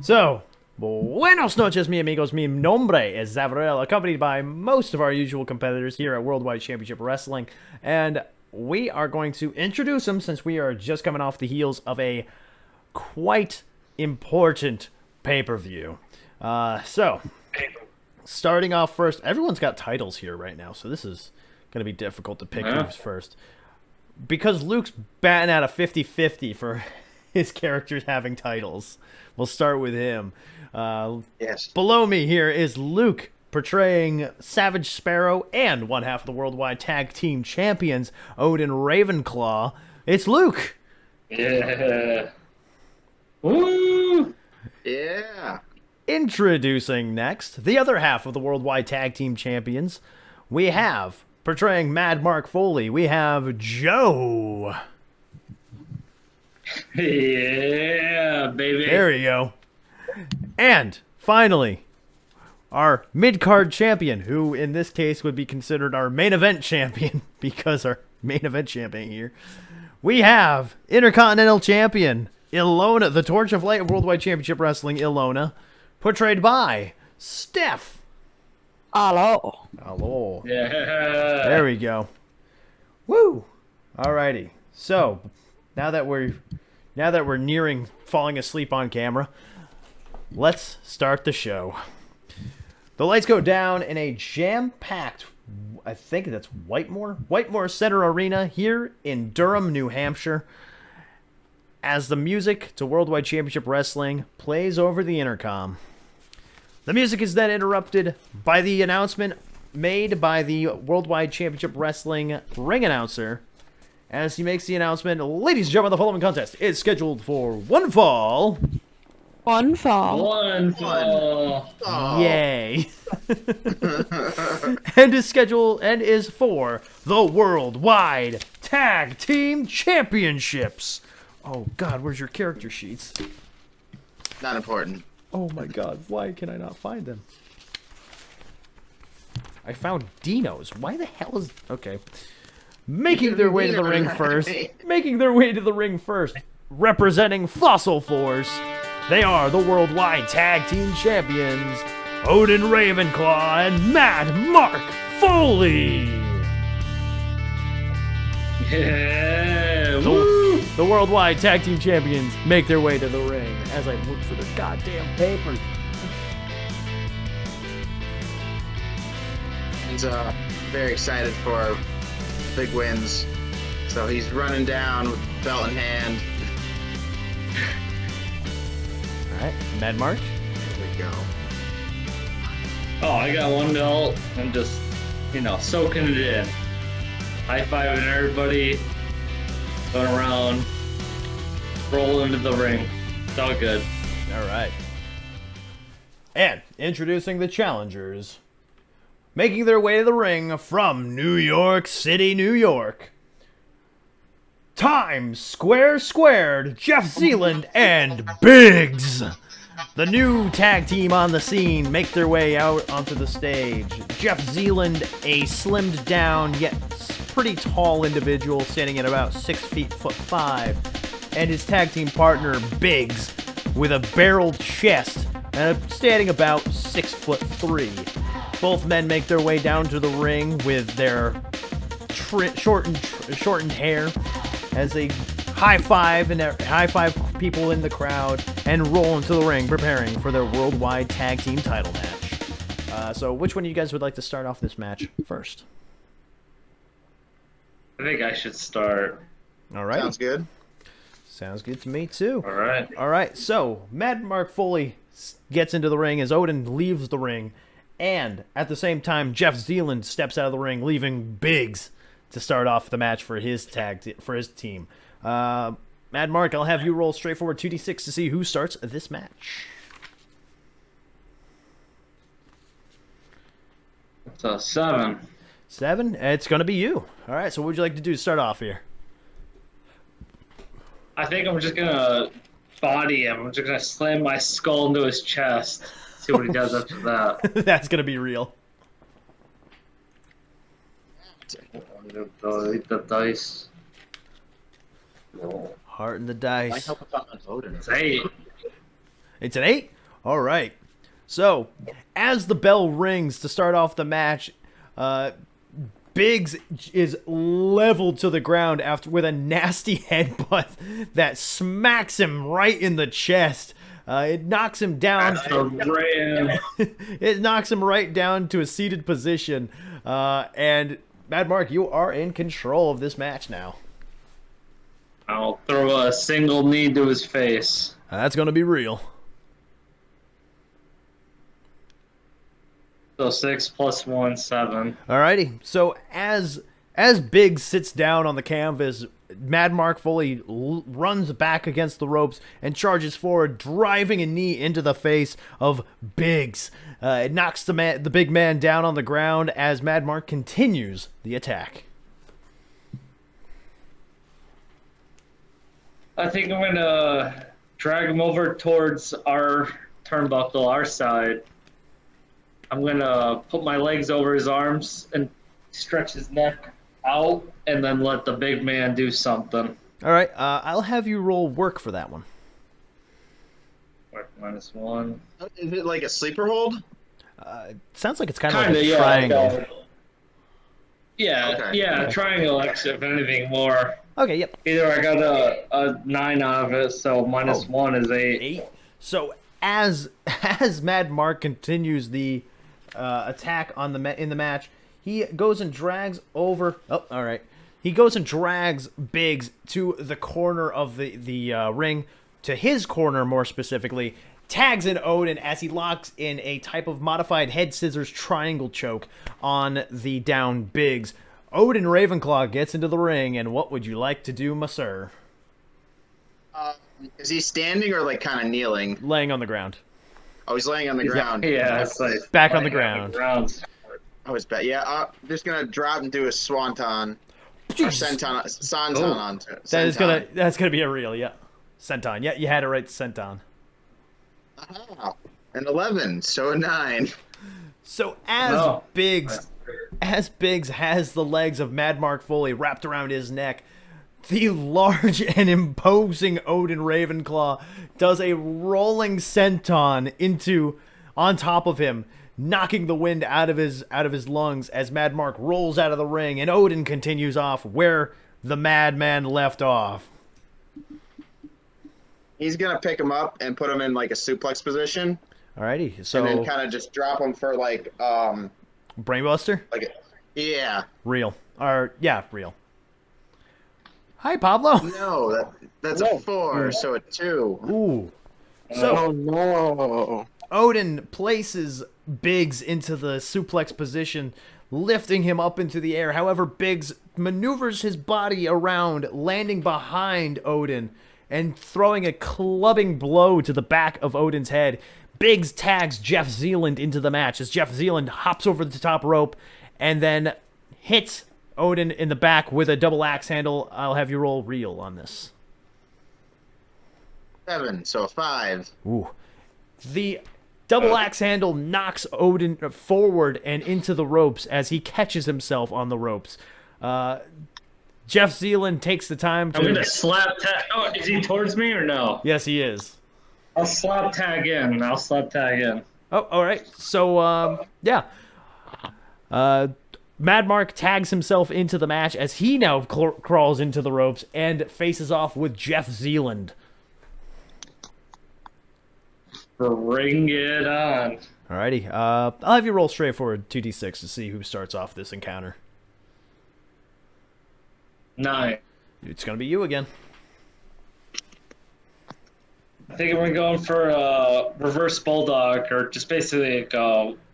So, buenos noches, mi amigos. Mi nombre es Zavarel, accompanied by most of our usual competitors here at Worldwide Championship Wrestling. And we are going to introduce them since we are just coming off the heels of a quite important pay-per-view. So, starting off first, everyone's got titles here right now, so this is going to be difficult to pick who's first. Because Luke's batting at a 50-50 for his characters having titles. We'll start with him. Yes. Below me here is Luke portraying Savage Sparrow and one half of the Worldwide Tag Team Champions, Odin Ravenclaw. It's Luke. Yeah. Woo! Yeah. Introducing next, the other half of the Worldwide Tag Team Champions, we have, portraying Mad Mark Foley, we have Joe. Yeah, baby. There you go. And finally, our mid-card champion, who in this case would be considered our main event champion, because our main event champion here, we have Intercontinental Champion, Ilona, the Torch of Light of Worldwide Championship Wrestling, Ilona, portrayed by Steph. Hello. Hello. Yeah. There we go. Woo! Alrighty. So, now that we're nearing falling asleep on camera, let's start the show. The lights go down in a jam-packed, I think that's Whitemore Center Arena here in Durham, New Hampshire, as the music to Worldwide Championship Wrestling plays over the intercom. The music is then interrupted by the announcement made by the Worldwide Championship Wrestling ring announcer. As he makes the announcement, ladies and gentlemen, the following contest is scheduled for one fall. One fall. One fall. Oh. Yay. and is for the Worldwide Tag Team Championships. Oh God, where's your character sheets? Not important. Oh my God, why can I not find them? I found Dino's. Why the hell is... Okay. Making their way to the ring first. Representing Fossil Force. They are the Worldwide Tag Team Champions, Odin Ravenclaw and Mad Mark Foley. Yeah. Woo! The Worldwide Tag Team Champions make their way to the ring as I look for their goddamn papers. He's very excited for big wins. So he's running down with belt in hand. Alright, Mad Mark. Here we go. Oh, I got one belt. I'm just, soaking it in. High-fiving everybody. Going around. Roll into the ring. It's all good. Alright. And introducing the challengers. Making their way to the ring from New York City, New York. Times Square Squared, Jeff Zealand and Biggs. The new tag team on the scene make their way out onto the stage. Jeff Zealand, a slimmed down yet pretty tall individual standing at about 6'5", and his tag team partner Biggs with a barreled chest and standing about 6'3". Both men make their way down to the ring with their shortened hair as they high five people in the crowd and roll into the ring, preparing for their Worldwide Tag Team title match. So, which one of you guys would like to start off this match first? I think I should start. All right. Sounds good. Sounds good to me too. All right. All right. So, Mad Mark Foley gets into the ring as Odin leaves the ring, and at the same time, Jeff Zealand steps out of the ring, leaving Biggs to start off the match for his team. Mad Mark, I'll have you roll straightforward 2d6 to see who starts this match. It's a 7. 7? It's going to be you. All right, so what would you like to do to start off here? I think I'm just gonna body him. I'm just gonna slam my skull into his chest. See what he does after that. That's going to be real. The dice. Heart in the I dice. help us out on Odin. It's 8. It's an 8? All right. So, as the bell rings to start off the match, Biggs is leveled to the ground after with a nasty headbutt that smacks him right in the chest. It knocks him down. It knocks him right down to a seated position. And Mad Mark, you are in control of this match now. I'll throw a single knee to his face. That's going to be real. So 6 + 1, 7. Alrighty. So as Biggs sits down on the canvas, Mad Mark Foley runs back against the ropes and charges forward, driving a knee into the face of Biggs. It knocks the big man down on the ground as Mad Mark continues the attack. I think I'm going to drag him over towards our turnbuckle, our side. I'm going to put my legs over his arms and stretch his neck out and then let the big man do something. All right, I'll have you roll work for that one. Work -1. Is it like a sleeper hold? Sounds like it's kind of like a yeah, triangle. Yeah, triangle, actually, if anything more. Okay, yep. Either I got a 9 out of it, so -1 is 8. 8. So as Mad Mark continues the attack on in the match, he goes and drags over. Oh, all right. He goes and drags Biggs to the corner of the ring, to his corner more specifically. Tags in Odin as he locks in a type of modified head scissors triangle choke on the down Biggs. Odin Ravenclaw gets into the ring, and what would you like to do, monsieur? Is he standing or like kind of kneeling? Laying on the ground. Oh, he's laying on the ground. Yeah, it's like Back on the ground. Oh, it's bad. Yeah, I'm just gonna drop and do a swanton. Or senton onto it. That's gonna be a real, yeah. Senton. Yeah, you had it right, senton. Oh, an 11, so a 9. So Biggs has the legs of Mad Mark Foley wrapped around his neck, the large and imposing Odin Ravenclaw does a rolling senton on top of him, knocking the wind out of his lungs as Mad Mark rolls out of the ring, and Odin continues off where the madman left off. He's gonna pick him up and put him in like a suplex position. Alrighty, so and then kind of just drop him for like Brainbuster? Yeah. Real. Real. Hi, Pablo. No, that's a 4, so a 2. Ooh. So oh no. Odin places Biggs into the suplex position, lifting him up into the air. However, Biggs maneuvers his body around, landing behind Odin and throwing a clubbing blow to the back of Odin's head. Biggs tags Jeff Zealand into the match as Jeff Zealand hops over the top rope and then hits Odin in the back with a double axe handle. I'll have you roll real on this. 7, so a 5. Ooh. The double axe handle knocks Odin forward and into the ropes as he catches himself on the ropes. Jeff Zealand takes the time to... I'm going to slap tag... Oh, is he towards me or no? Yes, he is. I'll slap tag in. Oh, all right. So, yeah. Mad Mark tags himself into the match as he now crawls into the ropes and faces off with Jeff Zealand. Bring it on. Alrighty. I'll have you roll straightforward 2d6 to see who starts off this encounter. 9. It's going to be you again. I think we're going for a reverse bulldog, or just basically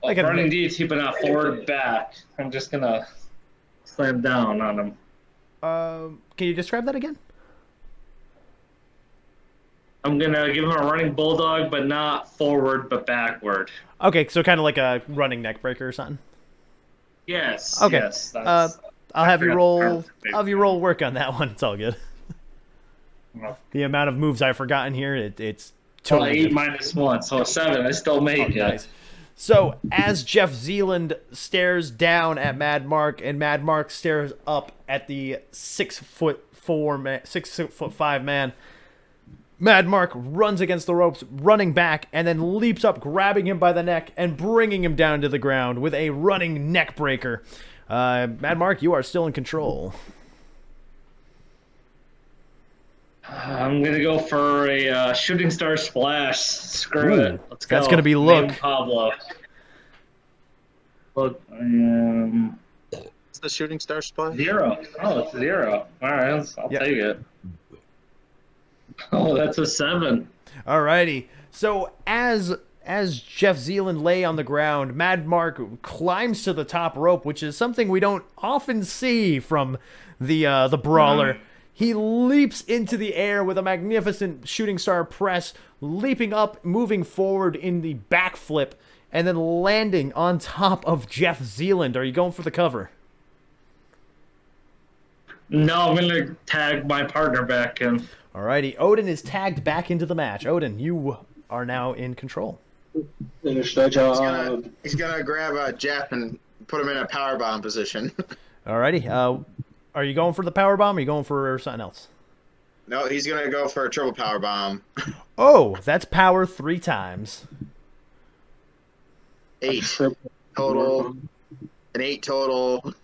like a running DDT, but not forward back. I'm just going to slam down on him. Can you describe that again? I'm going to give him a running bulldog, but not forward, but backward. Okay, so kind of like a running neck breaker or something? Yes. Okay. Yes, I'll have you roll work on that one. It's all good. The amount of moves I've forgotten here, it's totally 8 -1, so a 7. I still made it. Nice. So as Jeff Zealand stares down at Mad Mark, and Mad Mark stares up at the 6'5" man, Mad Mark runs against the ropes, running back, and then leaps up, grabbing him by the neck and bringing him down to the ground with a running neck breaker. Mad Mark, you are still in control. I'm gonna go for a shooting star splash. Screw Ooh, it. Let's go. that's gonna be Name look. Pablo. Look, It's the shooting star splash. 0. Oh, it's 0. All right, I'll Yep. take it. Oh, that's a 7. Alrighty. So as Jeff Zealand lay on the ground, Mad Mark climbs to the top rope, which is something we don't often see from the brawler. He leaps into the air with a magnificent shooting star press, leaping up, moving forward in the backflip, and then landing on top of Jeff Zealand. Are you going for the cover? No, I'm gonna tag my partner back in. Alrighty. Odin is tagged back into the match. Odin, you are now in control. Finish the job. He's gonna grab Jeff and put him in a powerbomb position. Alrighty. Are you going for the power bomb or are you going for something else? No, he's gonna go for a triple powerbomb. Oh, that's power 3 times. 8 total, an 8 total,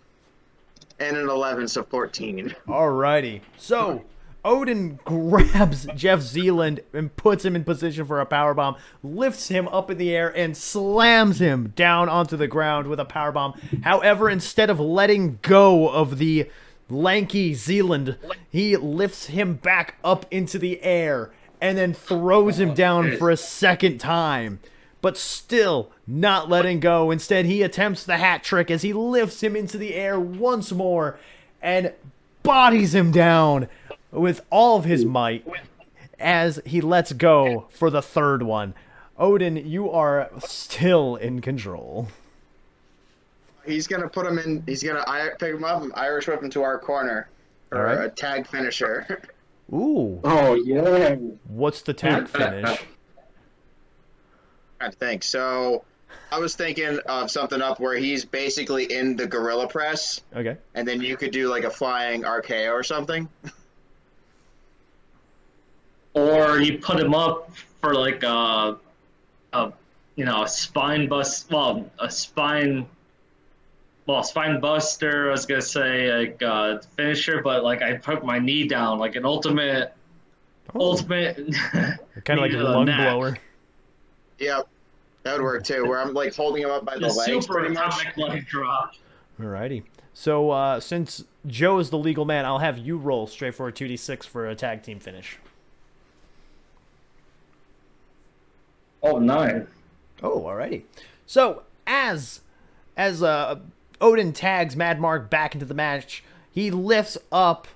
and an 11, so 14. Alrighty. So, Odin grabs Jeff Zealand and puts him in position for a powerbomb, lifts him up in the air, and slams him down onto the ground with a powerbomb. However, instead of letting go of the lanky Zealand, he lifts him back up into the air and then throws him down for a second time. But still not letting go. Instead, he attempts the hat trick as he lifts him into the air once more and bodies him down with all of his might as he lets go for the third one. Odin, you are still in control. He's gonna put him in. He's gonna pick him up and Irish whip him to our corner for All right. a tag finisher. Ooh, Oh, yeah. what's the tag finish? I think so. I was thinking of something up where he's basically in the gorilla press, Okay. and then you could do like a flying RKO or something. Or you put him up for like a spine bust. Well, spine buster. I was gonna say like finisher, but like I put my knee down, like an ultimate. Kind of like knee a to the lung neck. blower. Yep, that would work too. Where I'm like holding him up by the The legs, super pretty much. atomic leg drop. Alrighty. So, since Joe is the legal man, I'll have you roll straight for a 2d6 for a tag team finish. Oh, 9. Oh, alrighty. So, as Odin tags Mad Mark back into the match, he lifts up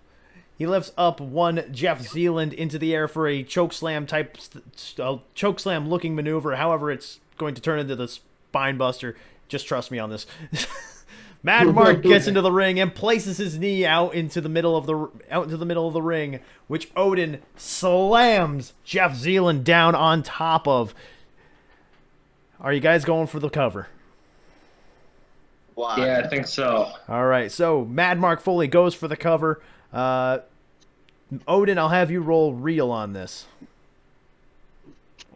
one Jeff Zealand into the air for a chokeslam type, chokeslam looking maneuver. However, it's going to turn into the spine buster. Just trust me on this. Mad Mark gets into the ring and places his knee out into the middle of the ring, which Odin slams Jeff Zealand down on top of. Are you guys going for the cover? Why? Yeah, I think so. All right, so Mad Mark Foley goes for the cover. Odin, I'll have you roll real on this.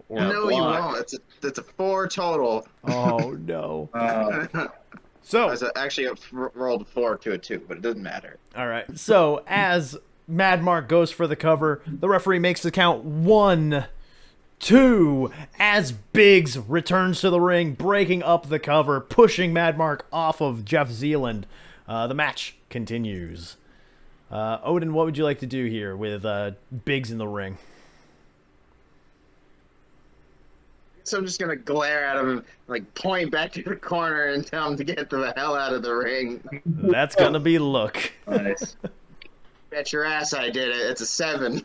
Yeah, No, you block. won't. It's a 4 total. Oh no. I So, actually rolled 4 to a 2, but it doesn't matter. all right. So, as Mad Mark goes for the cover, the referee makes the count 1, 2, as Biggs returns to the ring, breaking up the cover, pushing Mad Mark off of Jeff Zealand. The match continues. Odin, what would you like to do here with Biggs in the ring? So I'm just gonna glare at him, like point back to the corner and tell him to get the hell out of the ring. That's gonna be look. Nice. Bet your ass I did it. It's a 7.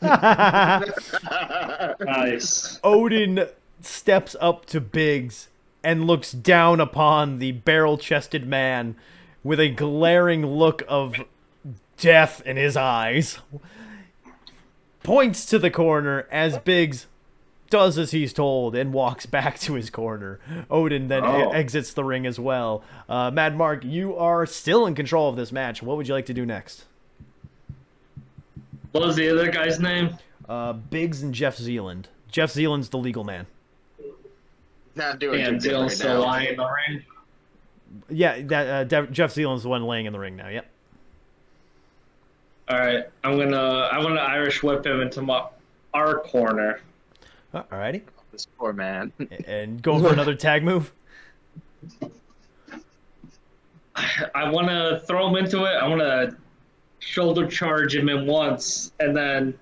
Nice. Odin steps up to Biggs and looks down upon the barrel-chested man with a glaring look of death in his eyes. Points to the corner as Biggs does as he's told and walks back to his corner. Odin then exits the ring as well. Mad Mark, you are still in control of this match. What would you like to do next? What was the other guy's name? Biggs and Jeff Zealand. Jeff Zealand's the legal man. Not doing And too good Dylan's right still now. lying in the ring. Yeah, that Jeff Zealand's the one laying in the ring now. Yep. All right, I'm gonna Irish whip him into our corner. Alrighty. This poor man. And going for another tag move. I want to throw him into it. I want to shoulder charge him in once, and then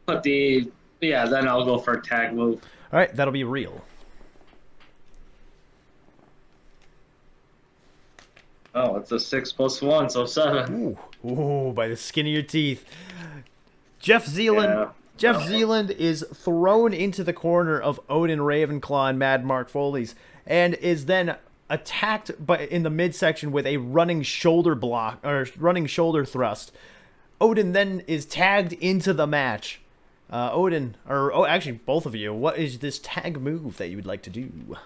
then I'll go for a tag move. All right, that'll be real. Oh, it's a 6 + 1, so 7. Ooh, by the skin of your teeth. Jeff Zealand. Yeah. Jeff Zealand is thrown into the corner of Odin Ravenclaw and Mad Mark Foley's, and is then attacked in the midsection with a running shoulder block or running shoulder thrust. Odin then is tagged into the match. Actually, both of you. What is this tag move that you would like to do?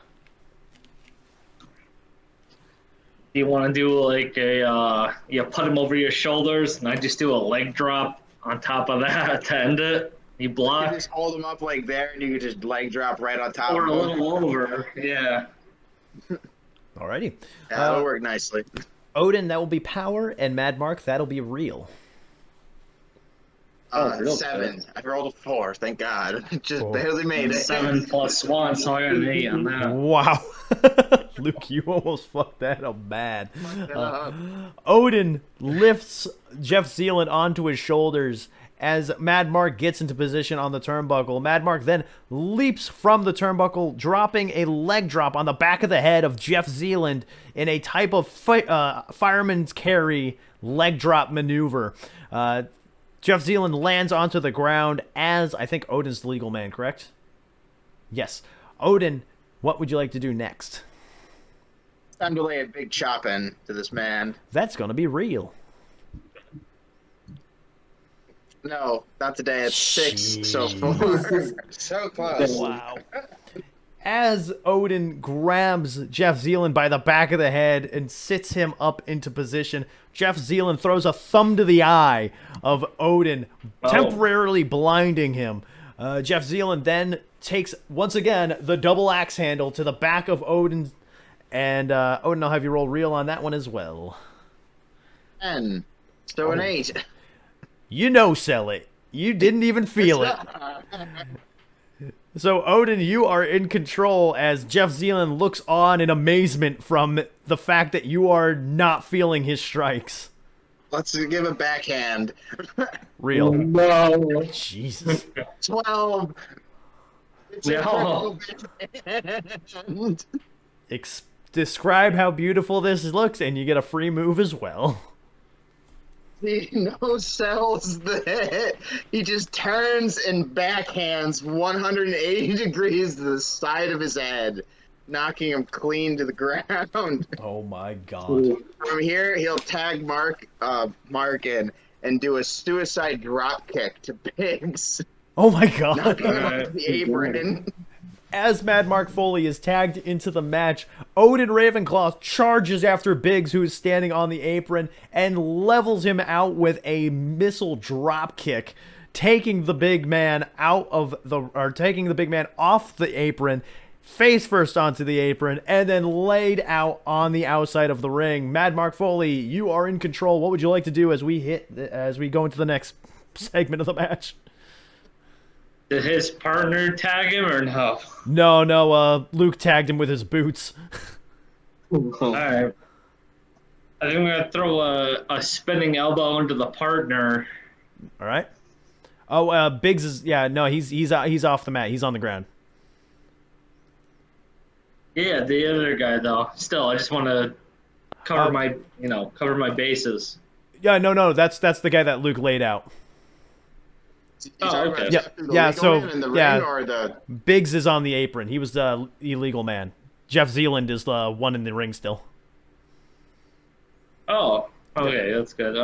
You want to do like you put him over your shoulders, and I just do a leg drop on top of that to end it. You You block just hold him up like there, and you can just leg drop right on top or of a him. little over. Yeah. Alrighty. That'll work nicely. Odin, that will be power, and Mad Mark, that'll be real. real 7. good. I rolled a 4. Thank God. Just Oh. barely made it. 7 + 1, so I got an 8 on that. Wow. Luke, you almost fucked that up bad. up. Odin lifts Jeff Zealand onto his shoulders as Mad Mark gets into position on the turnbuckle. Mad Mark then leaps from the turnbuckle, dropping a leg drop on the back of the head of Jeff Zealand in a type of fireman's carry leg drop maneuver. Jeff Zealand lands onto the ground as, I think, Odin's the legal man, correct? Yes. Odin, what would you like to do next? Time to lay a big chop in to this man. That's going to be real. No, not today. It's 6 so Jeez. far. So close. Wow. As Odin grabs Jeff Zealand by the back of the head and sits him up into position, Jeff Zealand throws a thumb to the eye of Odin, temporarily blinding him. Jeff Zealand then takes, once again, the double axe handle to the back of Odin, and Odin, I'll have you roll real on that one as well. 10. So an 8. You no-sell it. You didn't even feel it. So, Odin, you are in control as Jeff Zealand looks on in amazement from the fact that you are not feeling his strikes. Let's give a backhand. Real. No. Jesus. 12. It's a No. backhand. Describe how beautiful this looks, and you get a free move as well. He no sells the hit. He just turns and backhands 180 degrees to the side of his head, knocking him clean to the ground. Oh my god. From here, he'll tag Mark in and do a suicide drop kick to Biggs, Oh my god. knocking him off the apron. As Mad Mark Foley is tagged into the match, Odin Ravenclaw charges after Biggs, who is standing on the apron, and levels him out with a missile drop kick, taking the big man off the apron, face first onto the apron, and then laid out on the outside of the ring. Mad Mark Foley, you are in control. What would you like to do as we go into the next segment of the match? Did his partner tag him or no? No, Luke tagged him with his boots. Alright. I think I'm going to throw a spinning elbow into the partner. All right. Oh, Biggs is he's off the mat. He's on the ground. Yeah, the other guy though. Still, I just want to cover my bases. Yeah, no, that's the guy that Luke laid out. Okay. Or the Biggs is on the apron. He was the illegal man. Jeff Zealand is the one in the ring still. Oh, okay, that's good.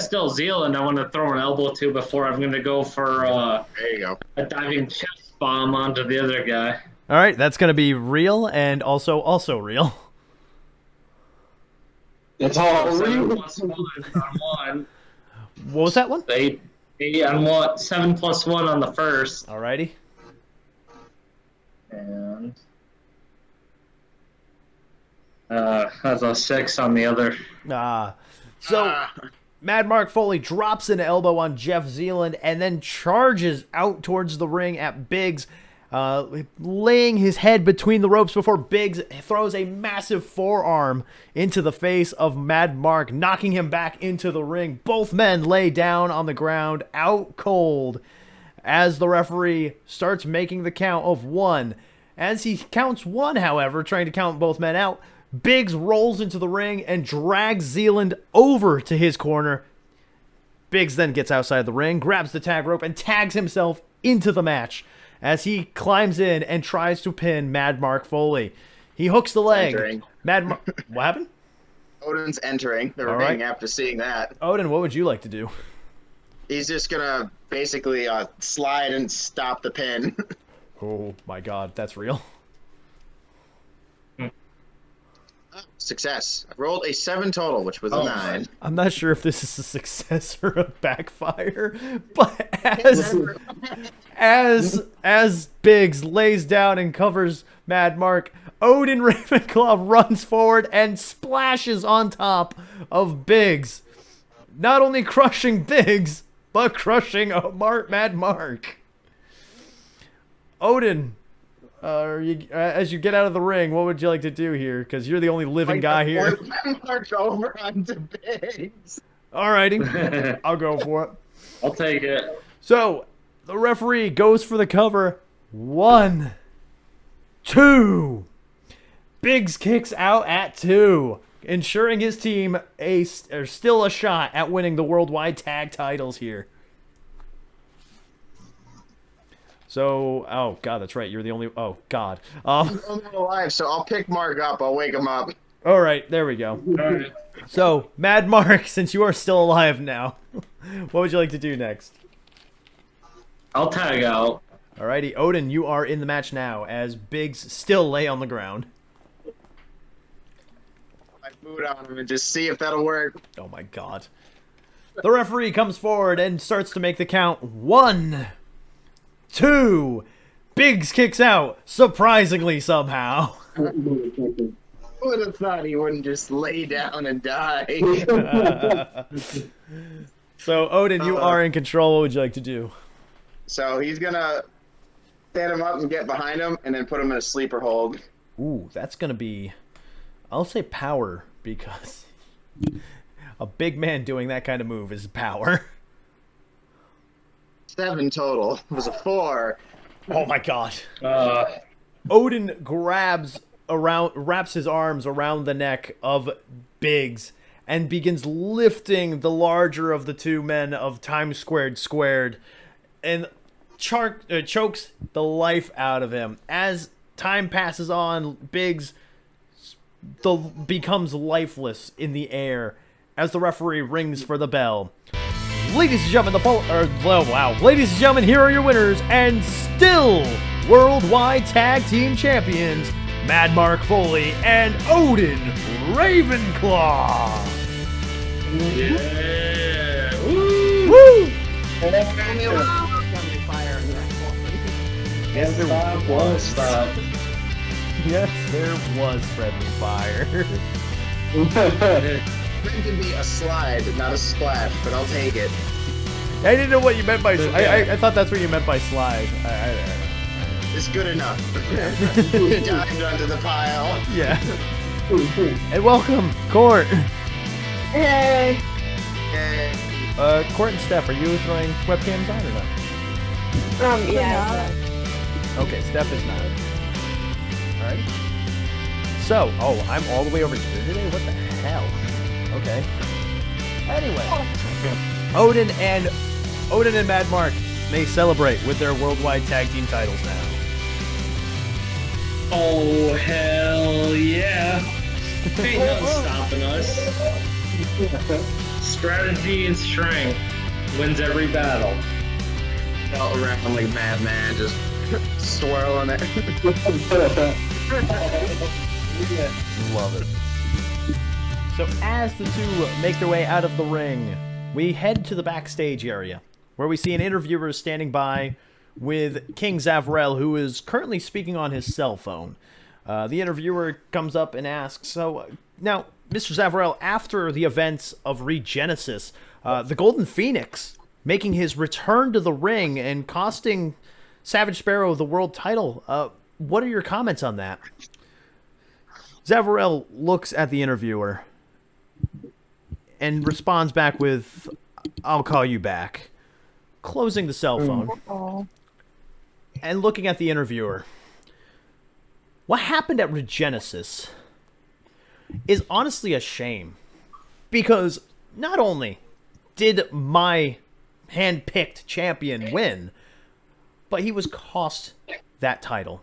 Still Zealand. I want to throw an elbow to before I'm going to go for there you go. a diving chest bomb onto the other guy. All right, that's going to be real and also real. It's all 7 real. + 1 on one. What was that one? 8 8 on what? 7 plus 1 on the first. Alrighty. And that's a 6 on the other. So Mad Mark Foley drops an elbow on Jeff Zealand and then charges out towards the ring at Biggs, laying his head between the ropes before Biggs throws a massive forearm into the face of Mad Mark, knocking him back into the ring. Both men lay down on the ground, out cold, as the referee starts making the count of 1. As he counts 1, however, trying to count both men out, Biggs rolls into the ring and drags Zealand over to his corner. Biggs then gets outside the ring, grabs the tag rope, and tags himself into the match as he climbs in and tries to pin Mad Mark Foley. He hooks the leg. Entering. What happened? Odin's entering the All ring right. after seeing that. Odin, what would you like to do? He's just gonna basically slide and stop the pin. Oh my god, that's real. Success. I rolled a 7 total, which was a 9. I'm not sure if this is a success or a backfire, but as Biggs lays down and covers Mad Mark, Odin Ravenclaw runs forward and splashes on top of Biggs, not only crushing Biggs, but crushing Mad Mark. Odin, as you get out of the ring, what would you like to do here? Because you're the only living guy here. Mark over onto Biggs. Alrighty, I'll go for it. I'll take it. So, the referee goes for the cover. 1, 2. Biggs kicks out at 2, ensuring his team still a shot at winning the worldwide tag titles here. So, oh god, that's right. You're the only. Oh god. I'm not alive, so I'll pick Mark up. I'll wake him up. All right, there we go. Alright. So, Mad Mark, since you are still alive now, what would you like to do next? I'll tag out. Alrighty, Odin, you are in the match now as Biggs still lay on the ground. I boot on him and just see if that'll work. Oh my god. The referee comes forward and starts to make the count. 1, 2. Biggs kicks out, surprisingly somehow. Who would have thought he wouldn't just lay down and die? So, Odin, you are in control. What would you like to do? So he's gonna stand him up and get behind him, and then put him in a sleeper hold. Ooh, that's going to be, I'll say power, because a big man doing that kind of move is power. 7 total. It was a 4. Oh my god. Odin Odin wraps his arms around the neck of Biggs and begins lifting the larger of the two men of Time Squared, and chokes the life out of him. As time passes on, Biggs becomes lifeless in the air as the referee rings for the bell. Ladies and gentlemen, ladies and gentlemen, here are your winners and still worldwide tag team champions, Mad Mark Foley and Odin Ravenclaw. Yeah. Woo. Woo! Yes, stop. Won't stop. Yes, there was friendly fire. It can be a slide, not a splash, but I'll take it. I didn't know what you meant by. I thought that's what you meant by slide. It's good enough. He dived under the pile. Yeah. And welcome, Court. Yay! Okay. Court and Steph, are you throwing webcams on or not? Yeah. Okay, Steph is not. Alright. So, I'm all the way over here today? What the hell? Okay. Anyway. Odin and Mad Mark may celebrate with their worldwide tag team titles now. Oh, hell yeah. Ain't nothing stopping us. Strategy and strength wins every battle. Felt around like madman, just swirling it. Love it. So as the two make their way out of the ring, we head to the backstage area, where we see an interviewer standing by with King Zavrel, who is currently speaking on his cell phone. The interviewer comes up and asks, so now, Mr. Zavrel, after the events of Regenesis, the Golden Phoenix making his return to the ring and costing Savage Sparrow the world title, what are your comments on that? Zavrel looks at the interviewer and responds back with, I'll call you back, closing the cell phone and looking at the interviewer. What happened at Regenesis is honestly a shame, because not only did my hand-picked champion win, but he was cost that title.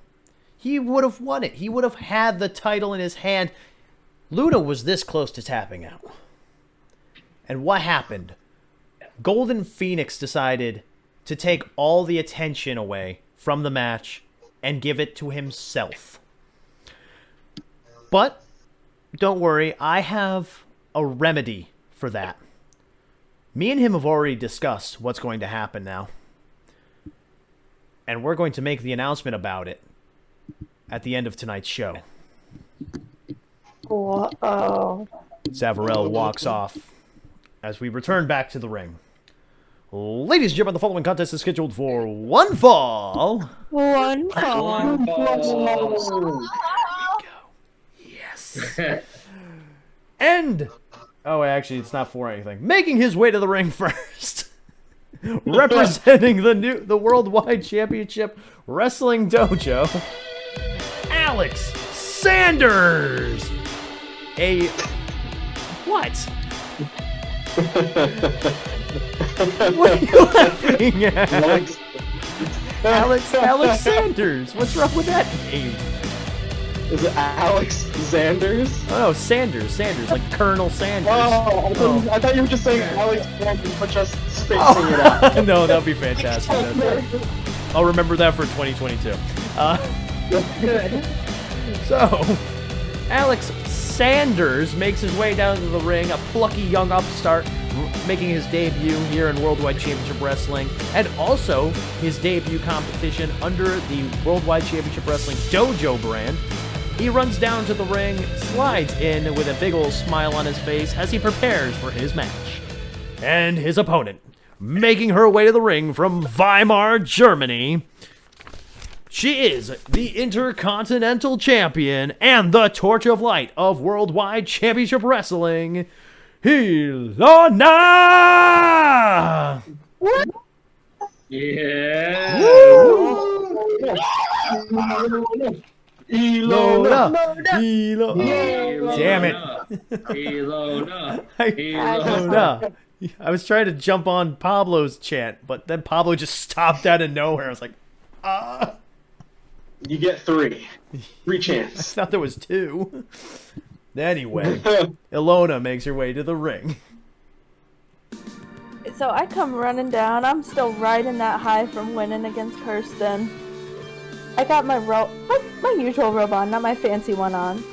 He would have won it. He would have had the title in his hand. Luna was this close to tapping out. And what happened? Golden Phoenix decided to take all the attention away from the match and give it to himself. But don't worry, I have a remedy for that. Me and him have already discussed what's going to happen now. And we're going to make the announcement about it at the end of tonight's show. Whoa. Zavrel walks off as we return back to the ring. Ladies and gentlemen, the following contest is scheduled for one fall. One fall. Yes. And, oh, actually, it's not for anything. Making his way to the ring first, representing the Worldwide Championship Wrestling Dojo, Alex Sanders. What? What are you laughing at? Alex Sanders. What's wrong with that name? Is it Alex Sanders? Oh, no, Sanders, like Colonel Sanders. Oh, I thought you were just saying Alex Sanders, but just spacing it out. No, that'd be fantastic. I'll remember that for 2022. Good. So, Alex Sanders makes his way down to the ring, a plucky young upstart, making his debut here in Worldwide Championship Wrestling, and also his debut competition under the Worldwide Championship Wrestling Dojo brand. He runs down to the ring, slides in with a big old smile on his face as he prepares for his match. And his opponent, making her way to the ring from Weimar, Germany, she is the Intercontinental Champion and the Torch of Light of Worldwide Championship Wrestling, Ilona! Yeah. Ilona! Damn it. Ilona. Ilona. I was trying to jump on Pablo's chant, but then Pablo just stopped out of nowhere. I was like, You get three. Three I chance. thought there was two. Anyway, Ilona makes her way to the ring. So I come running down. I'm still riding that high from winning against Kirsten. I got my usual robe on, not my fancy one on.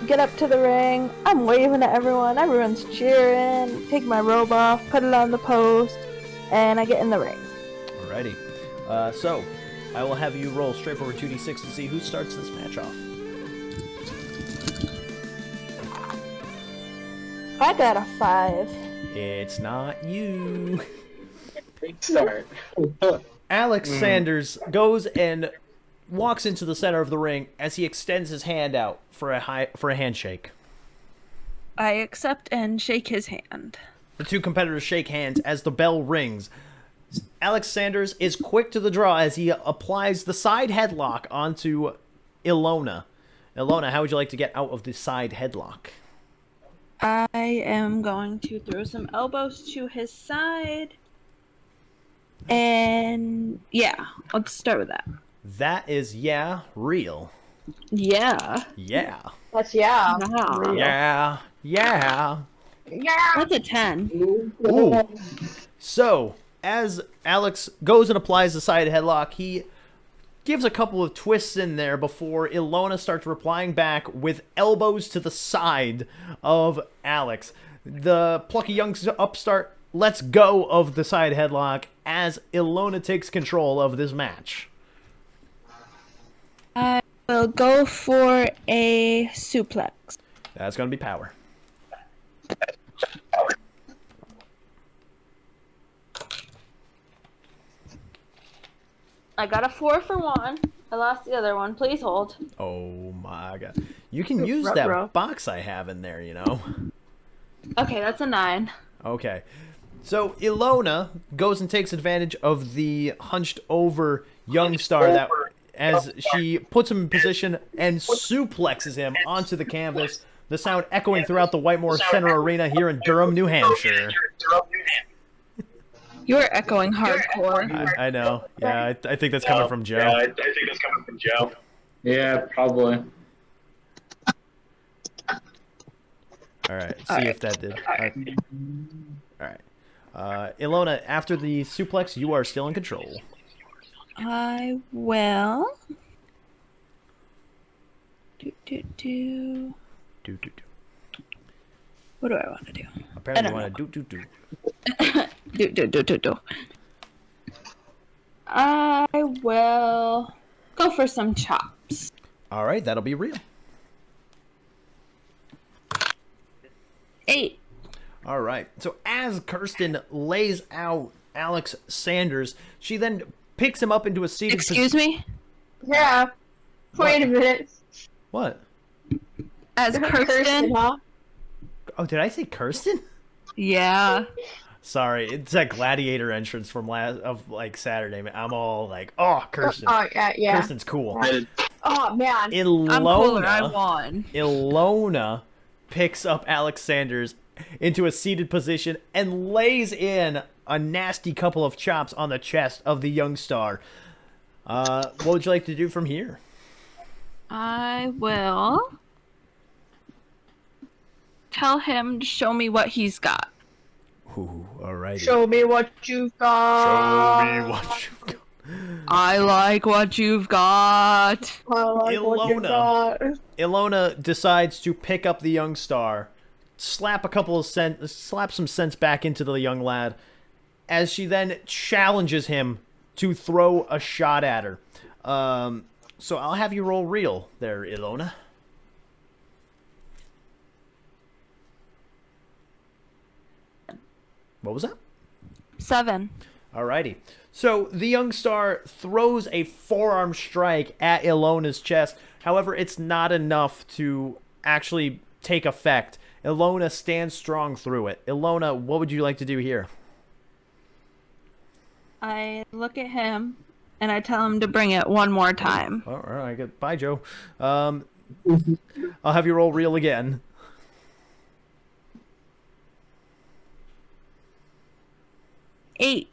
Get up to the ring. I'm waving at everyone. Everyone's cheering. Take my robe off, put it on the post, and I get in the ring. Alrighty. So, I will have you roll straight forward 2d6 to see who starts this match off. I got a 5. It's not you. Great start. Alex Sanders goes and walks into the center of the ring as he extends his hand out for a handshake. I accept and shake his hand. The two competitors shake hands as the bell rings. Alex Sanders is quick to the draw as he applies the side headlock onto Ilona. Ilona, how would you like to get out of the side headlock? I am going to throw some elbows to his side. And yeah, let's start with that. That is, real. Yeah. Yeah. That's yeah. Yeah. That's a 10. Ooh. So, as Alex goes and applies the side headlock, he gives a couple of twists in there before Ilona starts replying back with elbows to the side of Alex. The plucky young upstart let's go of the side headlock as Ilona takes control of this match. I will go for a suplex. That's going to be power. I got a 4 for one. I lost the other one. Please hold. Oh my god. You can use that Ruh-roh. box I have in there, you know. Okay, that's a 9. Okay. So Ilona goes and takes advantage of the hunched over young star that as she puts him in position and suplexes him onto the canvas, the sound echoing throughout the Whitemore Center Arena here in Durham, New Hampshire. You're echoing hardcore. I know. Yeah, I think that's coming from Joe. Yeah, probably. All right, see if that did. All right. Ilona, after the suplex, you are still in control. I will. Do. What do I want to do? Apparently, I you don't want to do. Do. I will go for some chops. All right, that'll be real. 8. All right. So as Kirsten lays out Alex Sanders, she then picks him up into a seated Excuse me? Yeah. Wait a minute. What? As Kirsten? Huh? Oh, did I say Kirsten? Yeah. Sorry, it's that gladiator entrance from Saturday. Man. I'm all like, oh, Kirsten. Oh, yeah. Kirsten's cool. Oh, man. I'm cooler. I Ilona, won. Ilona picks up Alex Sanders into a seated position and lays in a nasty couple of chops on the chest of the young star. What would you like to do from here? I will tell him to show me what he's got. Ooh, alrighty. Show me what you've got. Show me what you've got. I like what you've got. I like what you've Ilona. got. Ilona decides to pick up the young star, slap some sense back into the young lad, as she then challenges him to throw a shot at her. So I'll have you roll real there, Ilona. What was that? 7. Alrighty. So the young star throws a forearm strike at Ilona's chest. However, it's not enough to actually take effect. Ilona stands strong through it. Ilona, what would you like to do here? I look at him and I tell him to bring it one more time. All right. Bye, Joe. I'll have you roll real again. 8.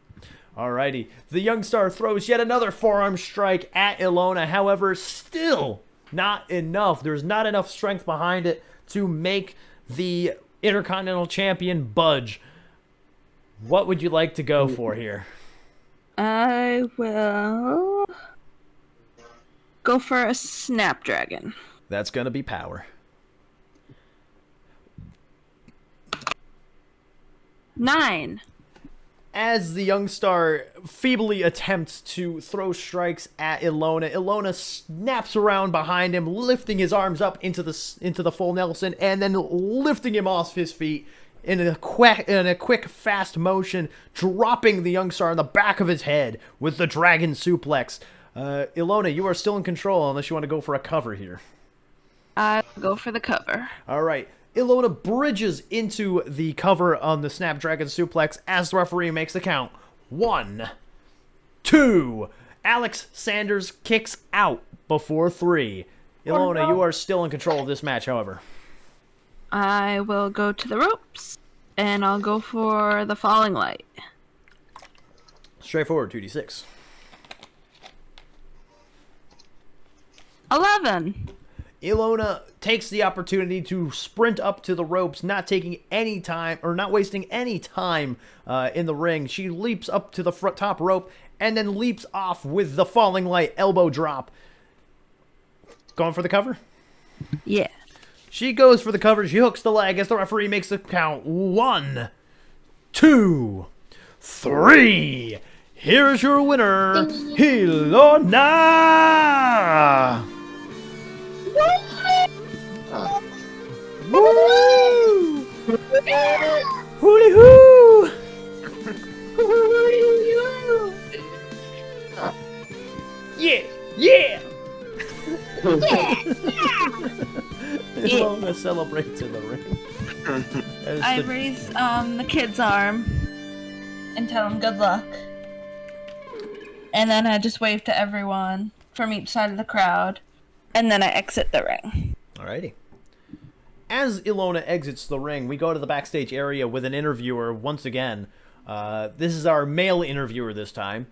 Alrighty. The young star throws yet another forearm strike at Ilona. However, still not enough. There's not enough strength behind it to make the Intercontinental Champion budge. What would you like to go for here? I will go for a Snapdragon. That's going to be power. 9. As the young star feebly attempts to throw strikes at Ilona, Ilona snaps around behind him, lifting his arms up into the full Nelson, and then lifting him off his feet in a quick, fast motion, dropping the young star on the back of his head with the dragon suplex. Ilona, you are still in control unless you want to go for a cover here. I'll go for the cover. All right. Ilona bridges into the cover on the Snapdragon suplex as the referee makes the count. 1, 2. Alex Sanders kicks out before 3. Ilona, you are still in control of this match, however. I will go to the ropes and I'll go for the falling light. Straightforward, 2d6. 11. Ilona takes the opportunity to sprint up to the ropes, not wasting any time in the ring. She leaps up to the top rope and then leaps off with the falling light elbow drop. Going for the cover? Yeah. She goes for the cover. She hooks the leg as the referee makes the count. 1, 2, 3. Here's your winner, Ilona! Woo! Hooty hoo! Yeah! Yeah! Ilona celebrates in the ring. I raise the kid's arm and tell him good luck. And then I just wave to everyone from each side of the crowd. And then I exit the ring. Alrighty. As Ilona exits the ring, we go to the backstage area with an interviewer once again. This is our male interviewer this time,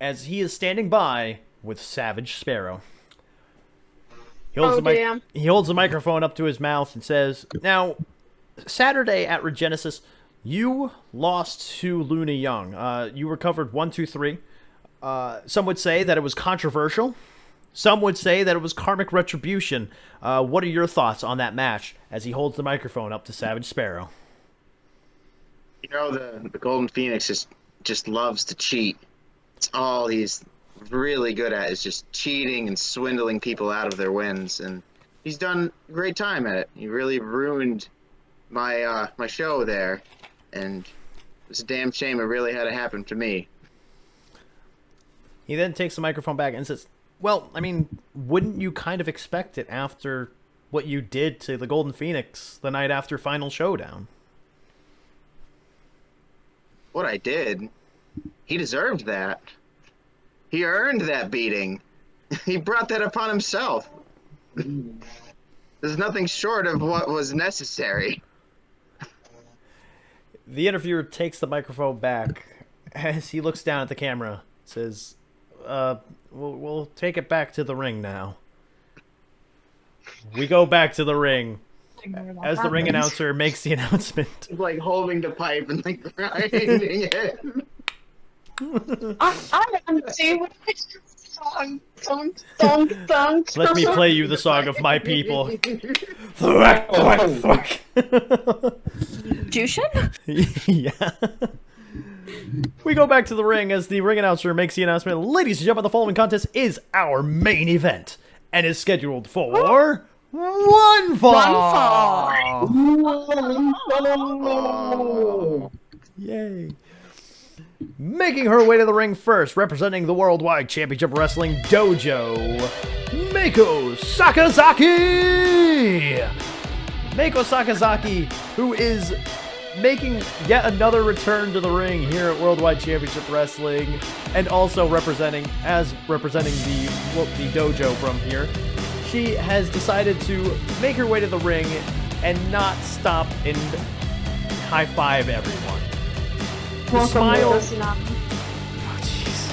as he is standing by with Savage Sparrow. He holds the microphone up to his mouth and says, "Now, Saturday at Regenesis, you lost to Luna Young. You recovered 1, 2, 3. Some would say that it was controversial. Some would say that it was karmic retribution. What are your thoughts on that match?" As he holds the microphone up to Savage Sparrow. You know, the Golden Phoenix just loves to cheat. It's all he's really good at is just cheating and swindling people out of their wins, and he's done a great time at it. He really ruined my my show there, and it's a damn shame it really had to happen to me. He then takes the microphone back and says, "Well, I mean, wouldn't you kind of expect it after what you did to the Golden Phoenix the night after Final Showdown?" What I did, he deserved that. He earned that beating. He brought that upon himself. There's nothing short of what was necessary. The interviewer takes the microphone back as he looks down at the camera, says, we'll take it back to the ring now." We go back to the ring as the ring announcer makes the announcement. Like holding the pipe and like grinding it. I am seeing what song. Let me play you the song of my people. Thwack, thwack, thwack. Jushin? Yeah. We go back to the ring as the ring announcer makes the announcement. Ladies and gentlemen, the following contest is our main event and is scheduled for one fall. Yay. Making her way to the ring first, representing the Worldwide Championship Wrestling Dojo, Meiko Sakazaki! Meiko Sakazaki, who is making yet another return to the ring here at Worldwide Championship Wrestling, and also representing the dojo from here. She has decided to make her way to the ring and not stop and high-five everyone. The smile. Oh, jeez.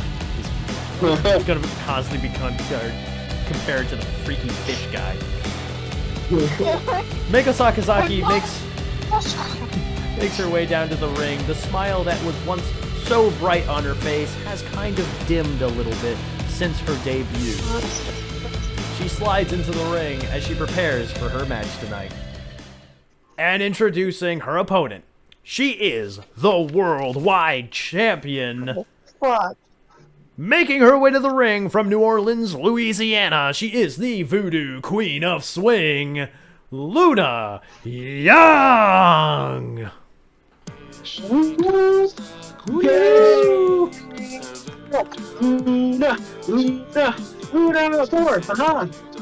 He's gonna constantly be compared to the freaking fish guy. Meiko Sakazaki makes her way down to the ring. The smile that was once so bright on her face has kind of dimmed a little bit since her debut. She slides into the ring as she prepares for her match tonight. And introducing her opponent, she is the Worldwide Champion. Fuck. Making her way to the ring from New Orleans, Louisiana, she is the Voodoo Queen of Swing, Luna Young.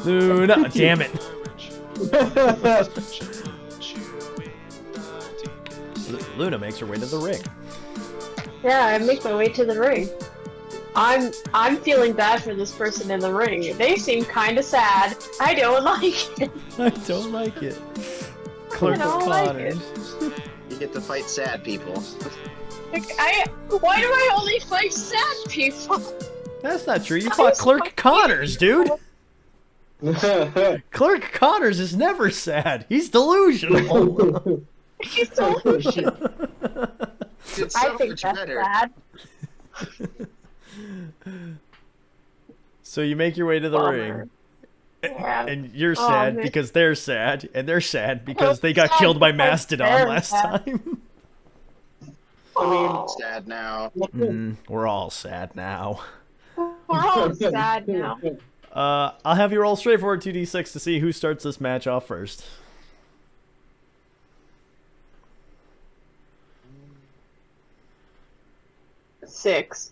Luna, damn it. Luna makes her way to the ring. Yeah, I make my way to the ring. I'm feeling bad for this person in the ring. They seem kind of sad. I don't like it. I don't like it. Clerk I don't Connors. like You get to fight sad people. Why do I only fight sad people? That's not true. You fought Clerk Connors, dude. Clerk Connors is never sad. He's delusional. He's delusional. It's so I think much that's better. sad. So you make your way to the ring. Yeah. And you're Oh, sad man. because they're sad, and they're sad because they got sad killed by because Mastodon they're last sad. time. Oh, Sad now. We're all sad now. we're all sad now. I'll have you roll straightforward 2d6 to see who starts this match off first. Six.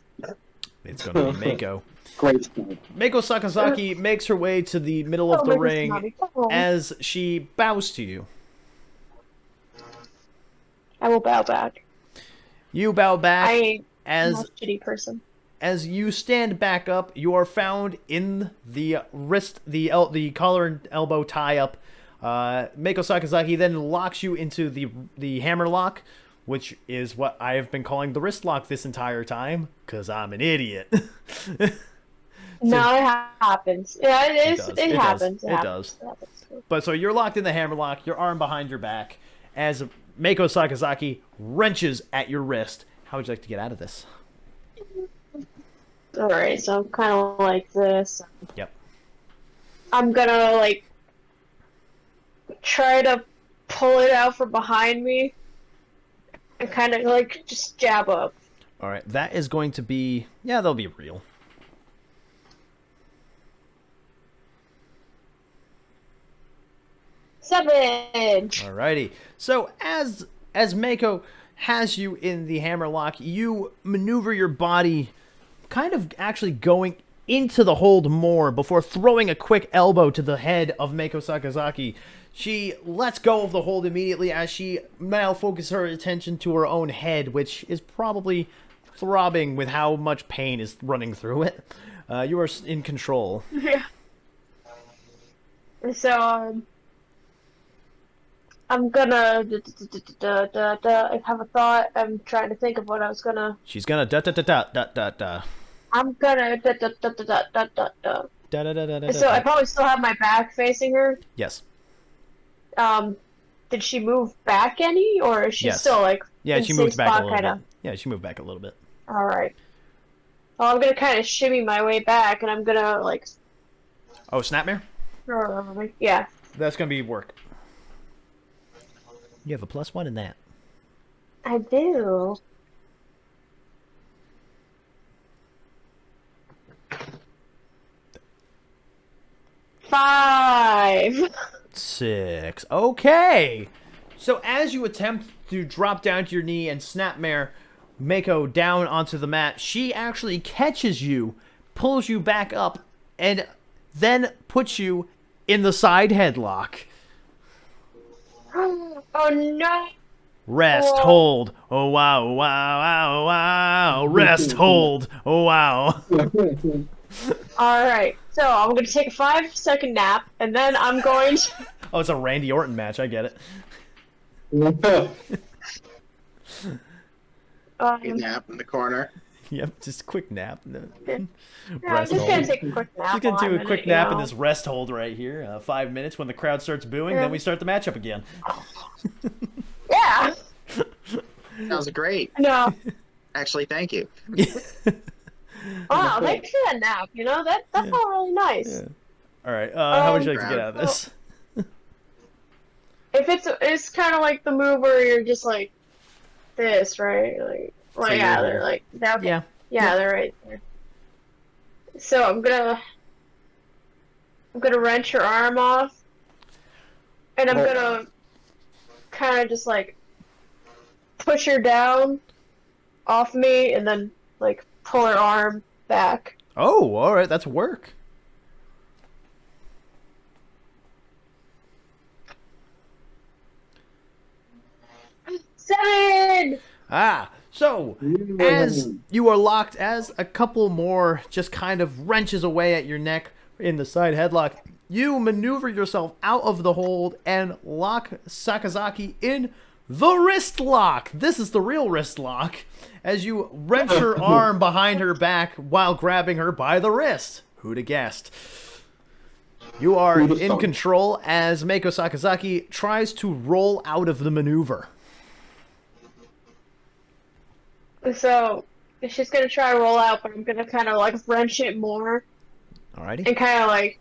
It's going to be Mako. Great. Mako Sakazaki makes her way to the middle of the ring as she bows to you. I will bow back. You bow back I'm a as shitty person. as you stand back up. You are found in the wrist, the collar and elbow tie up. Mako Sakazaki then locks you into the hammer lock, which is what I have been calling the wrist lock this entire time, because I'm an idiot. No, it happens. Yeah, it is. It happens. It does. But so you're locked in the hammer lock, your arm behind your back, as Mako Sakazaki wrenches at your wrist. How would you like to get out of this? Alright, so I'm kind of like this. Yep. I'm gonna, like, try to pull it out from behind me and kind of, like, just jab up. All right, that is going to be... Yeah, they'll be real. Seven! Alrighty. So as Mako has you in the hammer lock, you maneuver your body kind of actually going into the hold more before throwing a quick elbow to the head of Mako Sakazaki. She lets go of the hold immediately as she now focuses her attention to her own head, which is probably throbbing with how much pain is running through it. You are in control. Yeah. So, I'm gonna I have a thought. I'm trying to think of what I was gonna. She's gonna da da da da da da da. I'm gonna So I probably still have my back facing her. Yes. Did she move back any, or is she Yes. still like? Yeah, in she the moved same back a spot, little kinda? bit. Yeah, she moved back a little bit. All right. Well, I'm gonna kind of shimmy my way back, and I'm gonna like. Oh, Snapmare? Yeah. That's gonna be work. You have a +1 in that. I do. Five. 6. Okay. So as you attempt to drop down to your knee and Snapmare Mako down onto the mat, she actually catches you, pulls you back up, and then puts you in the side headlock. Oh no. Rest, Oh. hold. Oh wow, wow, wow, wow. Rest, hold. Oh wow. All right. So I'm gonna take a 5-second nap, and then I'm going to. Oh, it's a Randy Orton match. I get it. Take a nap in the corner. Yep, just a quick nap. Yeah, I'm Rest just gonna hold. take a quick nap. Just gonna while do I'm a quick it, nap you in know? this rest hold right here. 5 minutes. When the crowd starts booing, Yeah. then we start the matchup again. Yeah. That was great. No. Actually, thank you. Wow. Thanks for that nap. You know that felt really nice. All right. How would you like to get out of this? If it's kind of like the move where you're just like this, right? Like yeah, you're- they're like that. Yeah. Yeah, they're right there. So I'm gonna wrench her arm off, and I'm gonna kind of just like push her down off me, and then like pull her arm back. Oh, all right. That's work. Seven. So as you are locked, as a couple more just kind of wrenches away at your neck in the side headlock, you maneuver yourself out of the hold and lock Sakazaki in the wrist lock. This is the real wrist lock, as you wrench her arm behind her back while grabbing her by the wrist. Who'd have guessed? You are in control as Mako Sakazaki tries to roll out of the maneuver. So she's gonna try to roll out, but I'm gonna kind of like wrench it more Alrighty. and kind of like.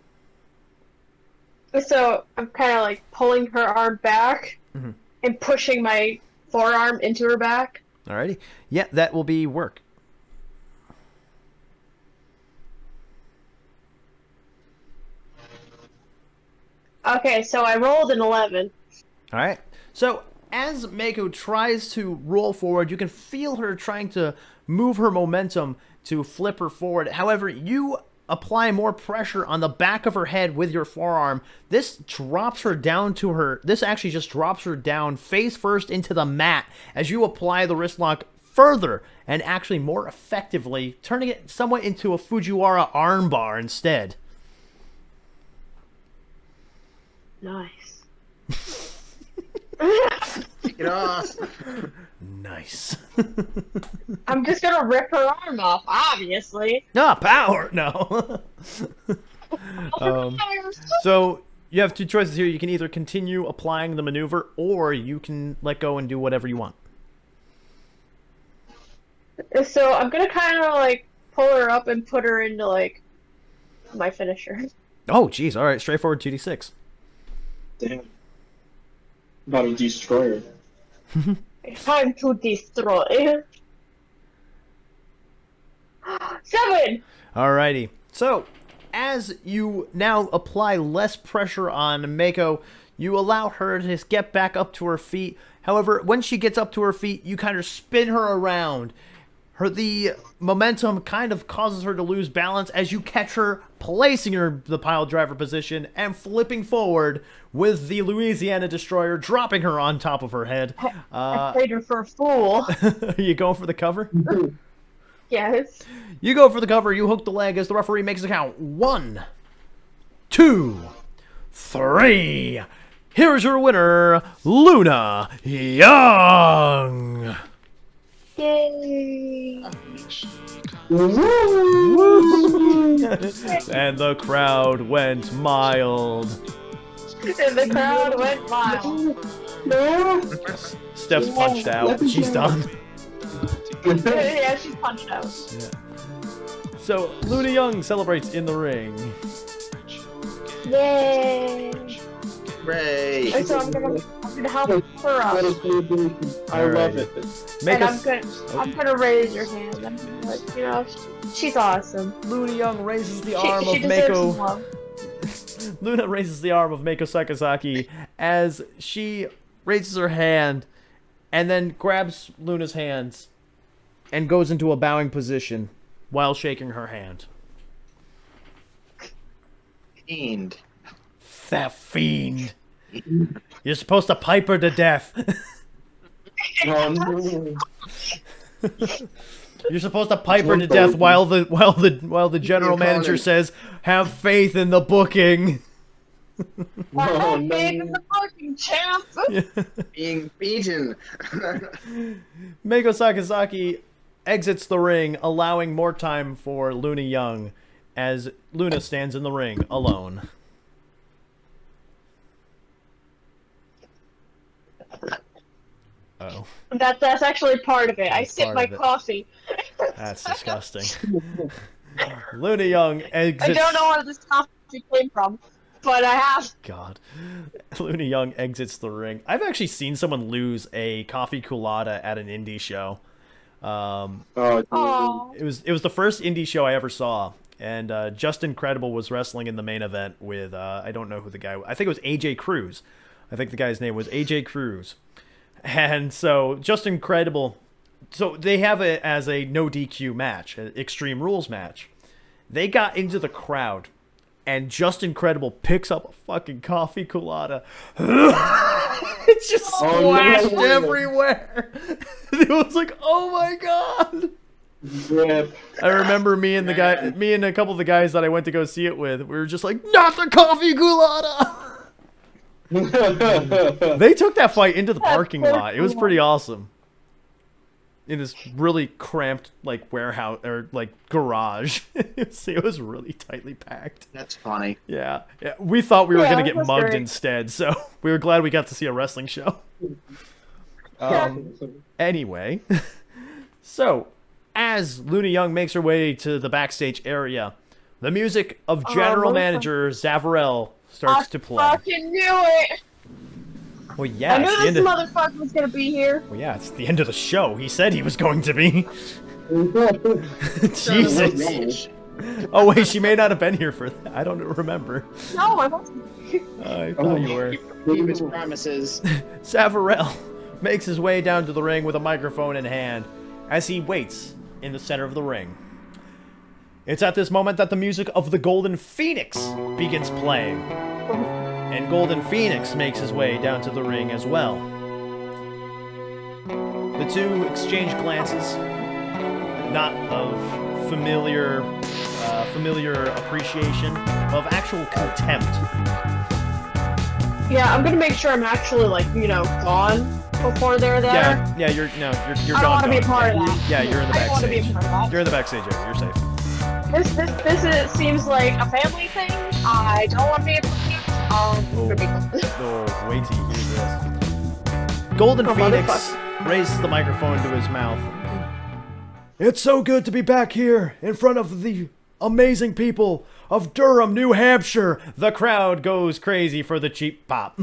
So I'm kind of like pulling her arm back Mhm. and pushing my forearm into her back. Alrighty. Yeah, that will be work. Okay, so I rolled an 11. Alright. So, as Mako tries to roll forward, you can feel her trying to move her momentum to flip her forward. However, you apply more pressure on the back of her head with your forearm. This drops her down to her... This actually just drops her down face first into the mat as you apply the wrist lock further and actually more effectively, turning it somewhat into a Fujiwara armbar instead. Nice. Take it off. Nice. I'm just gonna rip her arm off, obviously. No, power! No. So, you have two choices here. You can either continue applying the maneuver, or you can let go and do whatever you want. So I'm gonna kind of like pull her up and put her into like my finisher. Oh, jeez. All right, straightforward 2d6. Damn. About to destroy her. Time to destroy. 7. Alrighty. So, as you now apply less pressure on Mako, you allow her to just get back up to her feet. However, when she gets up to her feet, you kind of spin her around. The momentum kind of causes her to lose balance as you catch her placing her the pile driver position and flipping forward with the Louisiana Destroyer, dropping her on top of her head. I played her for a fool. Are you going for the cover? Yes. You go for the cover. You hook the leg as the referee makes the count. 1, 2, 3. Here's your winner, Luna Young. Yay. And the crowd went mild. And the crowd went wild. Steph's punched out. She's done. Yeah, she's punched out. So, Luna Young celebrates in the ring. Yay. Ray. And so I'm gonna help her up. I love it. Make And us. I'm gonna raise your hand. I'm gonna, like, you know, she's awesome. Luna Young raises the arm She of deserves some Mako. love. Luna raises the arm of Mako Sakazaki as she raises her hand and then grabs Luna's hands and goes into a bowing position while shaking her hand. Fiend. That fiend. You're supposed to pipe her to death. You're supposed to pipe her to death while the general manager says, "Have faith in the booking." Oh, no. The fucking champ. Being beaten. Mako Sakazaki exits the ring, allowing more time for Luna Young as Luna stands in the ring alone. Oh, That's actually part of it. I That's sip part my of it. coffee. that's disgusting. Luna Young I exits. don't know where this coffee came from, but I have. God. Luna Young exits the ring. I've actually seen someone lose a coffee culotta at an indie show. Oh. It was the first indie show I ever saw, and Justin Credible was wrestling in the main event with I don't know who the guy was. I think it was AJ Cruz. I think the guy's name was AJ Cruz. And so Justin Credible, so they have it as a no DQ match, an Extreme Rules match. They got into the crowd, and Justin Credible picks up a fucking coffee colada. It just splashed everywhere. It was like, oh my god. Rip. I remember me and a couple of the guys that I went to go see it with, we were just like, not the coffee colada. They took that fight into the parking lot. It was pretty awesome. In this really cramped like warehouse or like garage. It was really tightly packed. That's funny. Yeah. We thought we were Yeah, gonna get that's mugged great. instead, so we were glad we got to see a wrestling show. Anyway, so as Luna Young makes her way to the backstage area, the music of General Luna. Manager Zavarel starts to play. Fucking knew it. Well, yeah, I it's the knew end this of... motherfucker was gonna be here. Well, yeah, it's the end of the show. He said he was going to be. Jesus. Oh, wait, she may not have been here for that. I don't remember. No, I wasn't. I thought you were. Keep his promises. Savarel makes his way down to the ring with a microphone in hand as he waits in the center of the ring. It's at this moment that the music of the Golden Phoenix begins playing. And Golden Phoenix makes his way down to the ring as well. The two exchange glances, not of familiar appreciation, of actual contempt. Yeah, I'm gonna make sure I'm actually, like, gone before they're there. Yeah, you're I gone. don't want to be a part of that. Yeah, you're in the I don't want to be a backstage. part of that. You're in the backstage area. You're safe. Seems like a family thing. I don't want to be a part of it. Oh, wait till you hear this. Golden Phoenix raises the microphone to his mouth. It's so good to be back here in front of the amazing people of Durham, New Hampshire. The crowd goes crazy for the cheap pop.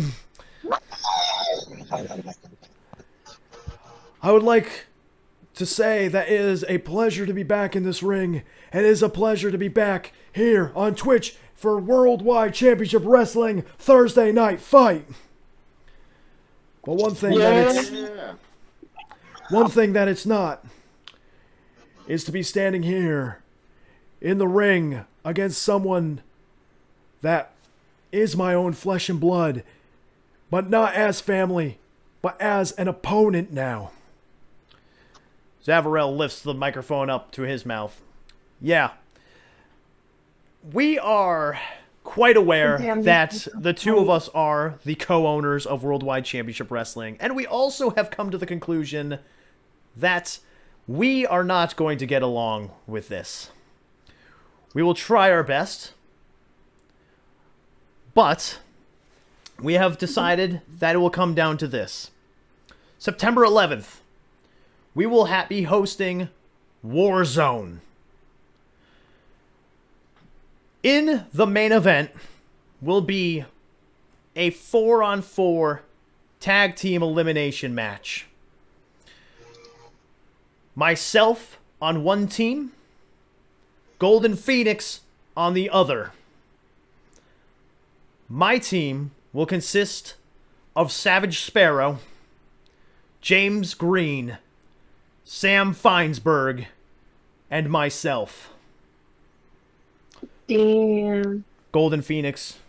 I would like to say that it is a pleasure to be back in this ring, and it is a pleasure to be back here on Twitch for Worldwide Championship Wrestling Thursday Night Fight. But one thing that it's not is to be standing here in the ring against someone that is my own flesh and blood, but not as family, but as an opponent now. Zavarel lifts the microphone up to his mouth. Yeah. We are quite aware that the two of us are the co-owners of Worldwide Championship Wrestling, and we also have come to the conclusion that we are not going to get along with this. We will try our best, but we have decided that it will come down to this. September 11th, we will be hosting Warzone. In the main event will be a 4-on-4 tag team elimination match. Myself on one team, Golden Phoenix on the other. My team will consist of Savage Sparrow, James Green, Sam Feinsberg, and myself. Damn. Golden Phoenix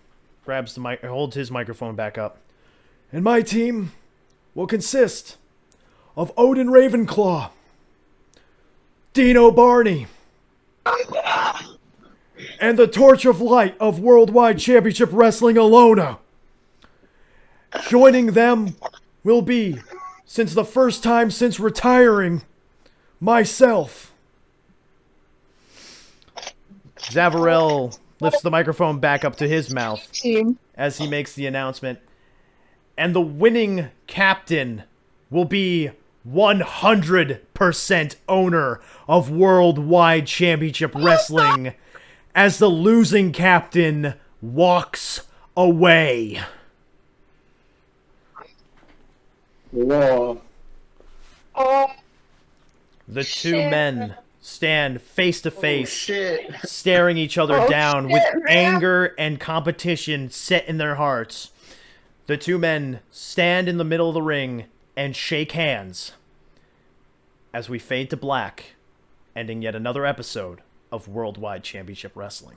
grabs the mic, holds his microphone back up. And my team will consist of Odin Ravenclaw, Dino Barney, and the Torch of Light of Worldwide Championship Wrestling Alona. Joining them will be, since the first time since retiring, myself. Zavarel lifts the microphone back up to his mouth as he makes the announcement. And the winning captain will be 100% owner of Worldwide Championship Wrestling as the losing captain walks away. Whoa. Oh, The two men stand face to face, Shit. staring each other down shit, with man. anger and competition set in their hearts. The two men stand in the middle of the ring and shake hands as we fade to black, ending yet another episode of Worldwide Championship Wrestling.